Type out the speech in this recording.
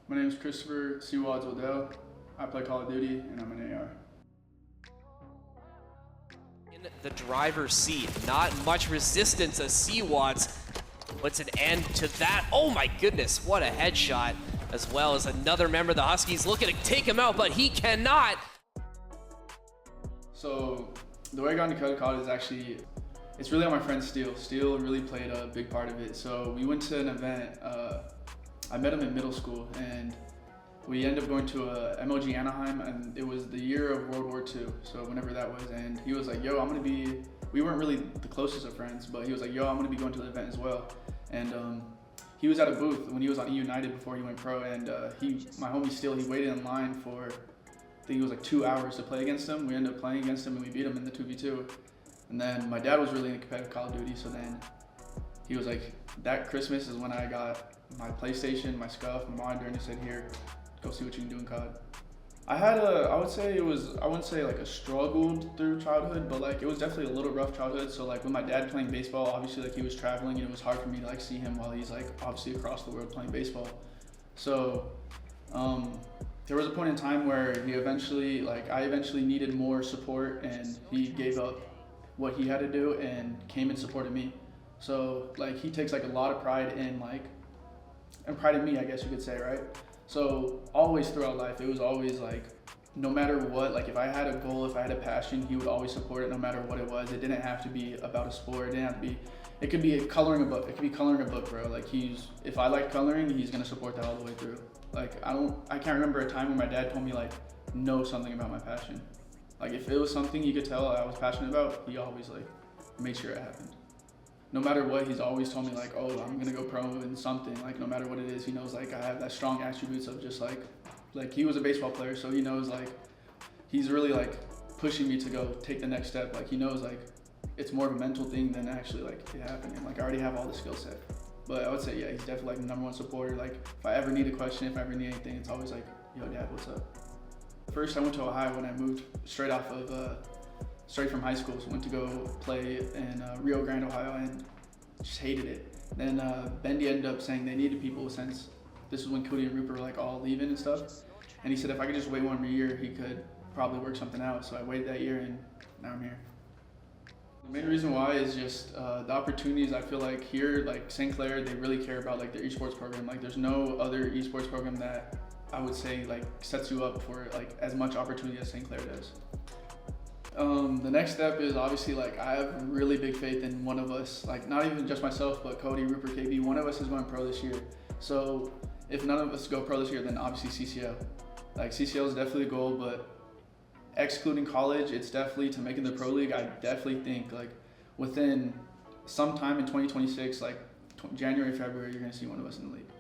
My name is Christopher cWadz. I play Call of Duty and I'm an AR. In the driver's seat, not much resistance as cWadz puts an end to that. Oh my goodness, what a headshot, as well as another member of the Huskies looking to take him out, but he cannot. So the way I got into cWadz is actually, it's really on my friend Steele. Steele really played a big part of it. So we went to an event, I met him in middle school, and we ended up going to a MLG Anaheim, and it was the year of World War II, so whenever that was, and he was like, yo, I'm gonna be, we weren't really the closest of friends, but he was like, yo, I'm gonna be going to the event as well. And he was at a booth when he was on E United before he went pro, and my homie Steele, he waited in line for, I think it was like 2 hours to play against him. We ended up playing against him and we beat him in the 2v2. And then my dad was really into competitive Call of Duty, so then he was like, that Christmas is when I got my PlayStation, my SCUF, my monitor, and he said, here, go see what you can do in COD. I would say it was, I wouldn't say like a struggled through childhood, but like it was definitely a little rough childhood. So like with my dad playing baseball, obviously like he was traveling and it was hard for me to like see him while he's like obviously across the world playing baseball. So there was a point in time where I eventually needed more support, and he gave up what he had to do and came and supported me. So like he takes like a lot of pride in pride in me, I guess you could say, right? So always throughout life, it was always like, no matter what, like if I had a goal, if I had a passion, he would always support it no matter what it was. It didn't have to be about a sport. It didn't have to be, it could be coloring a book. It could be coloring a book, bro. Like if I like coloring, he's gonna support that all the way through. Like I can't remember a time when my dad told me like, know something about my passion. Like if it was something you could tell I was passionate about, he always like made sure it happened. No matter what, he's always told me like, oh, I'm gonna go pro in something. Like no matter what it is, he knows like I have that strong attributes of just like he was a baseball player, so he knows like, he's really like pushing me to go take the next step. Like he knows like it's more of a mental thing than actually like it happening. Like I already have all the skill set. But I would say, yeah, he's definitely like the #1 supporter. Like if I ever need a question, if I ever need anything, it's always like, yo dad, what's up? First I went to Ohio when I moved straight from high school, so went to go play in Rio Grande, Ohio, and just hated it. Then Bendy ended up saying they needed people since this was when Cody and Rupert were like all leaving and stuff. And he said if I could just wait 1 more year, he could probably work something out. So I waited that year and now I'm here. The main reason why is just the opportunities. I feel like here, like St. Clair, they really care about like their esports program. Like there's no other esports program that I would say like sets you up for like as much opportunity as St. Clair does. The next step is obviously like I have really big faith in one of us, like not even just myself, but Cody, Rupert, KB, one of us is going pro this year. So if none of us go pro this year, then obviously CCL. Like CCL is definitely a goal, but excluding college, it's definitely to making the pro league. I definitely think like within some time in 2026, like January, February, you're gonna see one of us in the league.